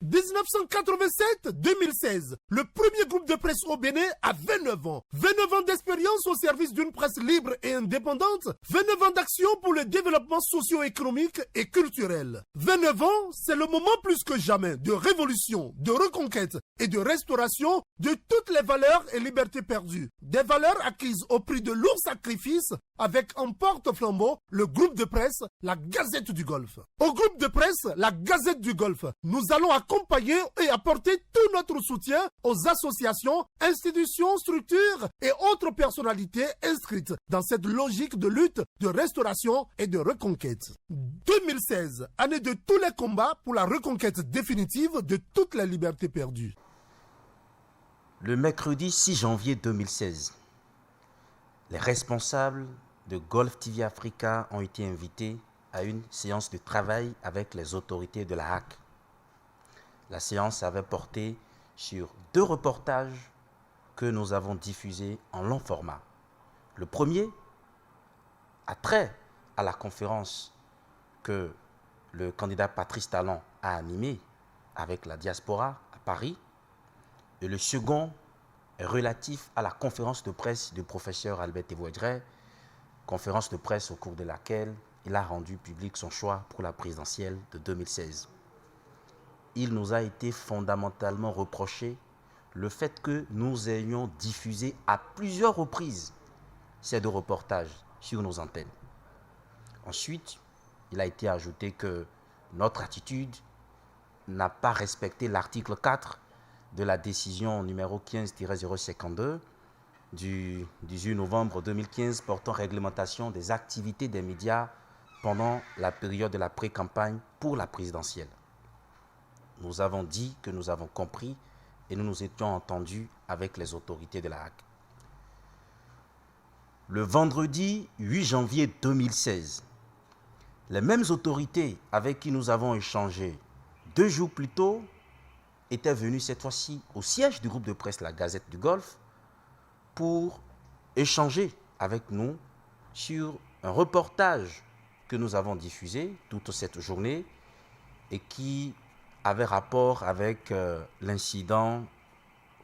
1987-2016, le premier groupe de presse au Bénin a 29 ans. 29 ans d'expérience au service d'une presse libre et indépendante. 29 ans d'action pour le développement socio-économique et culturel. 29 ans, c'est le moment plus que jamais de révolution, de reconquête et de restauration de toutes les valeurs et libertés perdues. Des valeurs acquises au prix de lourds sacrifices avec en porte-flambeau le groupe de presse, la Gazette du Golfe. Au groupe de presse, la Gazette du Golfe, nous allons accompagner et apporter tout notre soutien aux associations, institutions, structures et autres personnalités inscrites dans cette logique de lutte, de restauration et de reconquête. 2016, année de tous les combats pour la reconquête définitive de toutes les libertés perdues. Le mercredi 6 janvier 2016, les responsables de Golf TV Africa ont été invités à une séance de travail avec les autorités de la HAC. La séance avait porté sur 2 reportages que nous avons diffusés en long format. Le premier a trait à la conférence que le candidat Patrice Talon a animée avec la diaspora à Paris. Et le second est relatif à la conférence de presse du professeur Albert Thévoigré, conférence de presse au cours de laquelle il a rendu public son choix pour la présidentielle de 2016. Il nous a été fondamentalement reproché le fait que nous ayons diffusé à plusieurs reprises ces 2 reportages sur nos antennes. Ensuite, il a été ajouté que notre attitude n'a pas respecté l'article 4 de la décision numéro 15-052 du 18 novembre 2015 portant réglementation des activités des médias pendant la période de la pré-campagne pour la présidentielle. Nous avons dit que nous avons compris et nous nous étions entendus avec les autorités de la HAC. Le vendredi 8 janvier 2016, les mêmes autorités avec qui nous avons échangé 2 jours plus tôt étaient venues cette fois-ci au siège du groupe de presse La Gazette du Golfe pour échanger avec nous sur un reportage que nous avons diffusé toute cette journée et qui avait rapport avec l'incident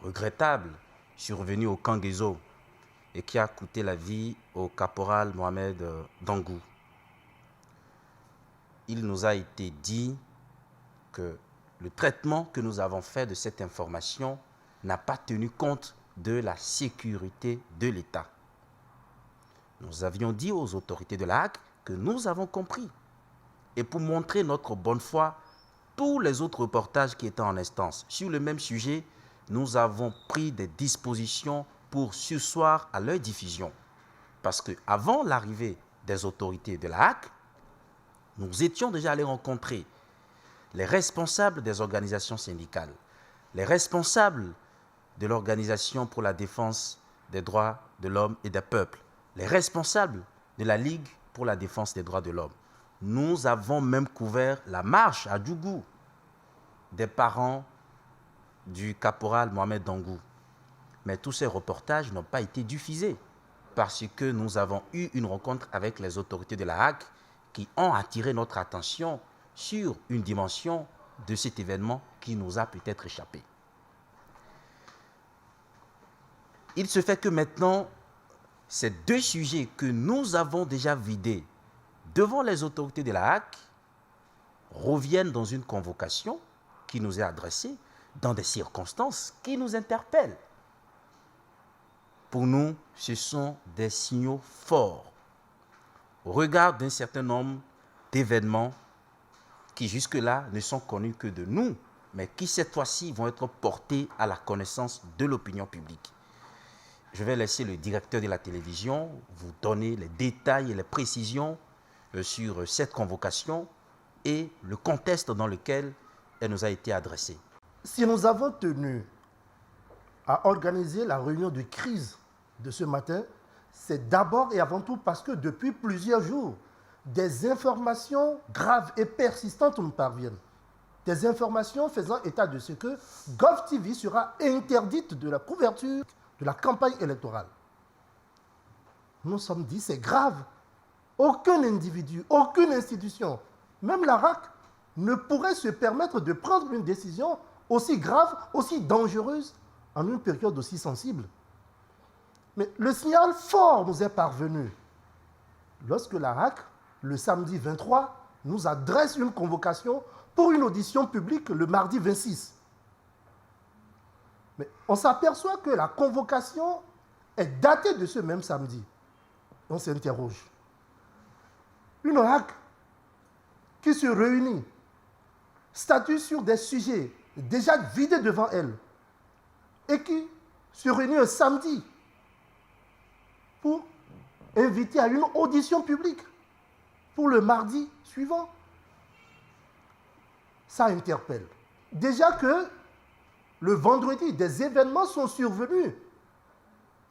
regrettable survenu au Kangezo et qui a coûté la vie au caporal Mohamed Dangou. Il nous a été dit que le traitement que nous avons fait de cette information n'a pas tenu compte de la sécurité de l'État. Nous avions dit aux autorités de la HAC que nous avons compris. Et pour montrer notre bonne foi, tous les autres reportages qui étaient en instance sur le même sujet, nous avons pris des dispositions pour surseoir à leur diffusion. Parce qu'avant l'arrivée des autorités de la HAC, nous étions déjà allés rencontrer les responsables des organisations syndicales, les responsables de l'Organisation pour la défense des droits de l'homme et des peuples, les responsables de la Ligue pour la défense des droits de l'homme. Nous avons même couvert la marche à Djougou des parents du caporal Mohamed Dangou. Mais tous ces reportages n'ont pas été diffusés parce que nous avons eu une rencontre avec les autorités de la HAC qui ont attiré notre attention sur une dimension de cet événement qui nous a peut-être échappé. Il se fait que maintenant, ces 2 sujets que nous avons déjà vidés devant les autorités de la HAC reviennent dans une convocation qui nous est adressée dans des circonstances qui nous interpellent. Pour nous, ce sont des signaux forts au regard d'un certain nombre d'événements qui jusque-là ne sont connus que de nous, mais qui cette fois-ci vont être portés à la connaissance de l'opinion publique. Je vais laisser le directeur de la télévision vous donner les détails et les précisions sur cette convocation et le contexte dans lequel elle nous a été adressée. Si nous avons tenu à organiser la réunion de crise de ce matin, c'est d'abord et avant tout parce que depuis plusieurs jours, des informations graves et persistantes nous parviennent. Des informations faisant état de ce que Golf TV sera interdite de la couverture de la campagne électorale. Nous sommes dit, c'est grave. Aucun individu, aucune institution, même la RAC, ne pourrait se permettre de prendre une décision aussi grave, aussi dangereuse, en une période aussi sensible. Mais le signal fort nous est parvenu lorsque l'ARAC, le samedi 23, nous adresse une convocation pour une audition publique le mardi 26. Mais on s'aperçoit que la convocation est datée de ce même samedi. On s'interroge. Une ARAC qui se réunit, statue sur des sujets déjà vidés devant elle, et qui se réunit un samedi pour inviter à une audition publique pour le mardi suivant. Ça interpelle. Déjà que le vendredi, des événements sont survenus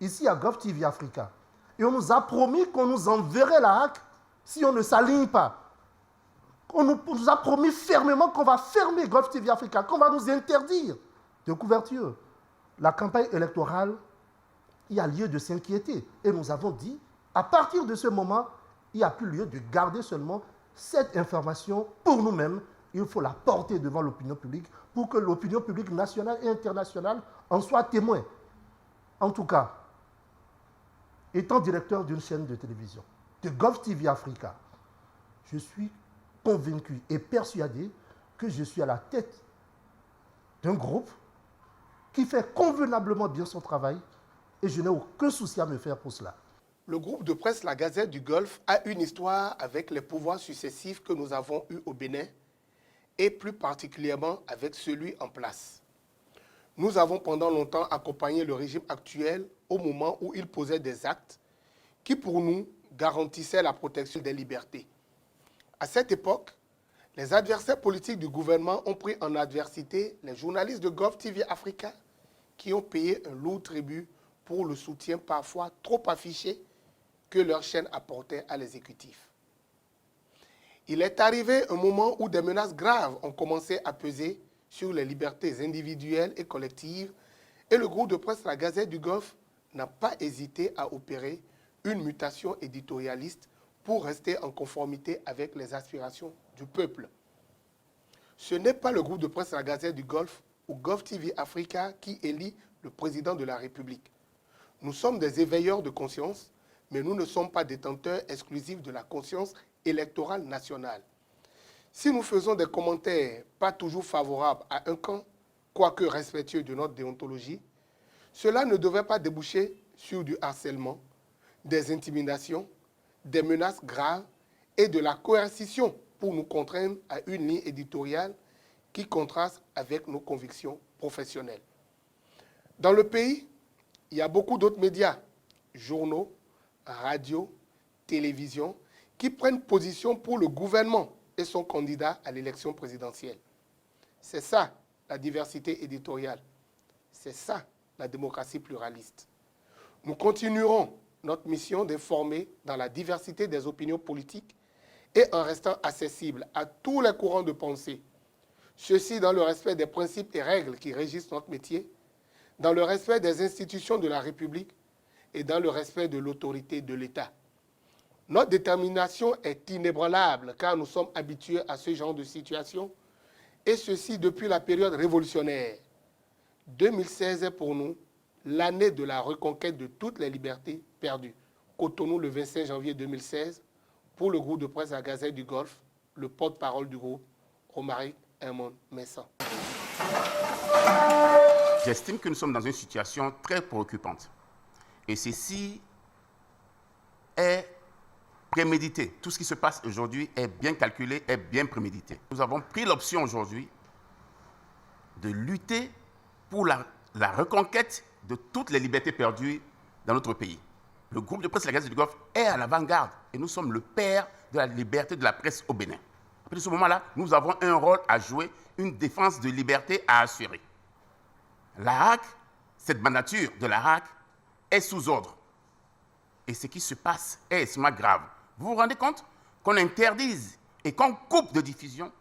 ici à GovTV Africa. Et on nous a promis qu'on nous enverrait la hack si on ne s'aligne pas. On nous a promis fermement qu'on va fermer GovTV Africa, qu'on va nous interdire de couverture. La campagne électorale, il y a lieu de s'inquiéter. Et nous avons dit, à partir de ce moment, il n'y a plus lieu de garder seulement cette information pour nous-mêmes. Il faut la porter devant l'opinion publique pour que l'opinion publique nationale et internationale en soit témoin. En tout cas, étant directeur d'une chaîne de télévision, de GovTV Africa, je suis convaincu et persuadé que je suis à la tête d'un groupe qui fait convenablement bien son travail et je n'ai aucun souci à me faire pour cela. Le groupe de presse La Gazette du Golfe a une histoire avec les pouvoirs successifs que nous avons eus au Bénin et plus particulièrement avec celui en place. Nous avons pendant longtemps accompagné le régime actuel au moment où il posait des actes qui, pour nous, garantissaient la protection des libertés. À cette époque, les adversaires politiques du gouvernement ont pris en adversité les journalistes de GovTV Africa qui ont payé un lourd tribut pour le soutien parfois trop affiché que leur chaîne apportait à l'exécutif. Il est arrivé un moment où des menaces graves ont commencé à peser sur les libertés individuelles et collectives et le groupe de presse La Gazette du Golfe n'a pas hésité à opérer une mutation éditorialiste pour rester en conformité avec les aspirations du peuple. Ce n'est pas le groupe de presse La Gazette du Golfe ou GovTV Africa qui élit le président de la République. Nous sommes des éveilleurs de conscience, mais nous ne sommes pas détenteurs exclusifs de la conscience électorale nationale. Si nous faisons des commentaires pas toujours favorables à un camp, quoique respectueux de notre déontologie, cela ne devrait pas déboucher sur du harcèlement, des intimidations, des menaces graves et de la coercition pour nous contraindre à une ligne éditoriale qui contraste avec nos convictions professionnelles. Dans le pays, il y a beaucoup d'autres médias, journaux, radios, télévisions, qui prennent position pour le gouvernement et son candidat à l'élection présidentielle. C'est ça, la diversité éditoriale. C'est ça, la démocratie pluraliste. Nous continuerons notre mission d'informer dans la diversité des opinions politiques et en restant accessibles à tous les courants de pensée. Ceci dans le respect des principes et règles qui régissent notre métier, dans le respect des institutions de la République et dans le respect de l'autorité de l'État. Notre détermination est inébranlable car nous sommes habitués à ce genre de situation et ceci depuis la période révolutionnaire. 2016 est pour nous l'année de la reconquête de toutes les libertés perdues. Cotonou le 25 janvier 2016, pour le groupe de presse La Gazette du Golfe, le porte-parole du groupe, Romaric Hermon Messan. J'estime que nous sommes dans une situation très préoccupante. Et ceci est prémédité. Tout ce qui se passe aujourd'hui est bien calculé, est bien prémédité. Nous avons pris l'option aujourd'hui de lutter pour la reconquête de toutes les libertés perdues dans notre pays. Le groupe de presse La Gazette du Golfe est à l'avant-garde et nous sommes le père de la liberté de la presse au Bénin. À partir de ce moment-là, nous avons un rôle à jouer, une défense de liberté à assurer. La HAC, cette mandature de la HAC, est sous ordre. Et ce qui se passe est extrêmement grave. Vous vous rendez compte qu'on interdise et qu'on coupe de diffusion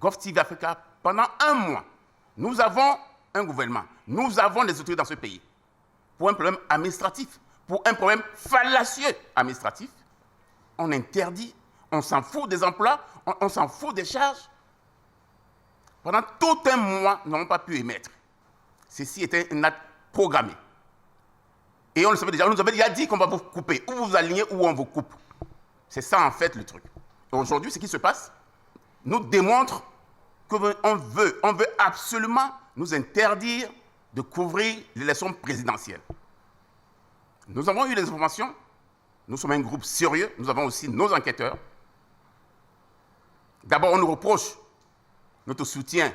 GovTV Africa pendant un mois. Nous avons un gouvernement, nous avons des autorités dans ce pays. Pour un problème administratif, pour un problème fallacieux administratif, on interdit, On s'en fout des emplois, on s'en fout des charges. Pendant tout un mois, nous n'avons pas pu émettre. Ceci était un acte programmé. Et on le savait déjà, on nous avait déjà dit qu'on va vous couper. Ou vous alignez, ou on vous coupe. C'est ça en fait le truc. Et aujourd'hui, ce qui se passe nous démontre qu'on veut absolument nous interdire de couvrir l'élection présidentielle. Nous avons eu des informations. Nous sommes un groupe sérieux. Nous avons aussi nos enquêteurs. D'abord, on nous reproche notre soutien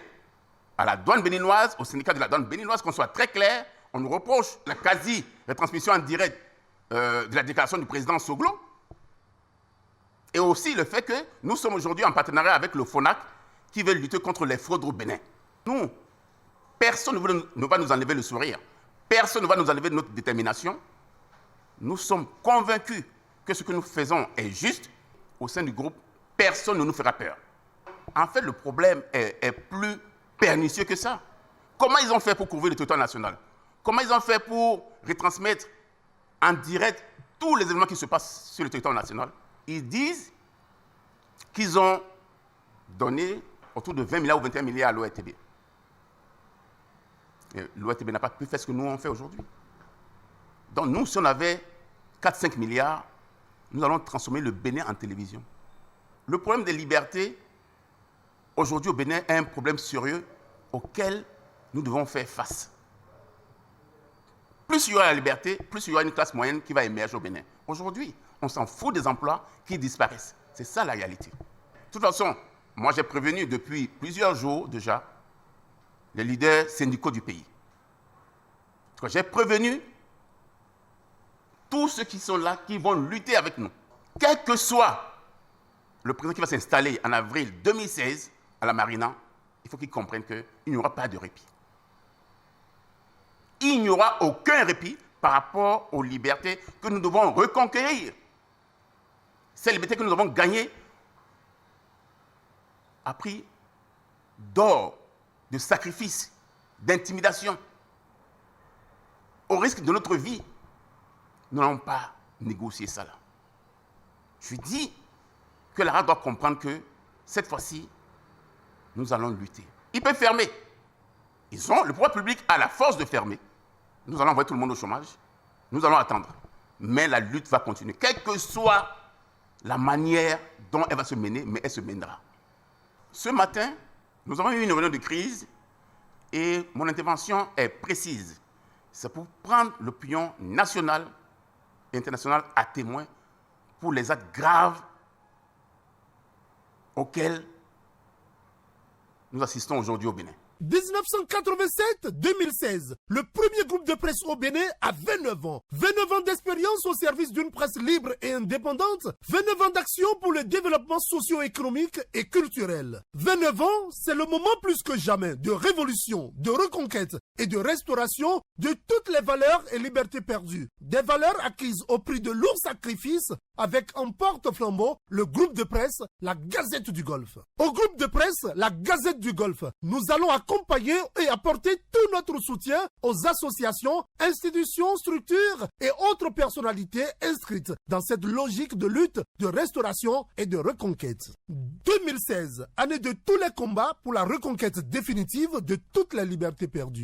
à la douane béninoise, au syndicat de la douane béninoise, qu'on soit très clair. On nous reproche la quasi-retransmission en direct de la déclaration du président Soglo. Et aussi le fait que nous sommes aujourd'hui en partenariat avec le FONAC qui veut lutter contre les fraudes au Bénin. Nous, personne ne va nous enlever le sourire. Personne ne va nous enlever notre détermination. Nous sommes convaincus que ce que nous faisons est juste. Au sein du groupe, personne ne nous fera peur. En fait, le problème est plus pernicieux que ça. Comment ils ont fait pour couvrir le territoire national? Comment ils ont fait pour retransmettre en direct tous les événements qui se passent sur le territoire national? Ils disent qu'ils ont donné autour de 20 milliards ou 21 milliards à l'ORTB. L'ORTB n'a pas pu faire ce que nous on fait aujourd'hui. Donc nous, si on avait 4-5 milliards, nous allons transformer le Bénin en télévision. Le problème des libertés, aujourd'hui au Bénin, est un problème sérieux auquel nous devons faire face. Plus il y aura la liberté, plus il y aura une classe moyenne qui va émerger au Bénin. Aujourd'hui, on s'en fout des emplois qui disparaissent. C'est ça la réalité. De toute façon, moi j'ai prévenu depuis plusieurs jours déjà les leaders syndicaux du pays. J'ai prévenu tous ceux qui sont là, qui vont lutter avec nous. Quel que soit le président qui va s'installer en avril 2016 à la Marina, il faut qu'ils comprennent qu'il n'y aura pas de répit. Il n'y aura aucun répit par rapport aux libertés que nous devons reconquérir. Ces libertés que nous avons gagnées à prix d'or, de sacrifice, d'intimidation, au risque de notre vie. Nous n'allons pas négocier ça là. Je dis que la RAC doit comprendre que cette fois-ci, nous allons lutter. Ils peuvent fermer. Le pouvoir public a la force de fermer. Nous allons envoyer tout le monde au chômage. Nous allons attendre. Mais la lutte va continuer. Quelle que soit la manière dont elle va se mener, mais elle se mènera. Ce matin, nous avons eu une réunion de crise et mon intervention est précise. C'est pour prendre l'opinion nationale et internationale à témoin pour les actes graves auxquels nous assistons aujourd'hui au Bénin. 1987-2016, le premier groupe de presse au Bénin a 29 ans. 29 ans d'expérience au service d'une presse libre et indépendante. 29 ans d'action pour le développement socio-économique et culturel. 29 ans, c'est le moment plus que jamais de révolution, de reconquête et de restauration de toutes les valeurs et libertés perdues. Des valeurs acquises au prix de lourds sacrifices avec en porte-flambeau le groupe de presse, la Gazette du Golfe. Au groupe de presse, la Gazette du Golfe, nous allons accompagner et apporter tout notre soutien aux associations, institutions, structures et autres personnalités inscrites dans cette logique de lutte, de restauration et de reconquête. 2016, année de tous les combats pour la reconquête définitive de toutes les libertés perdues.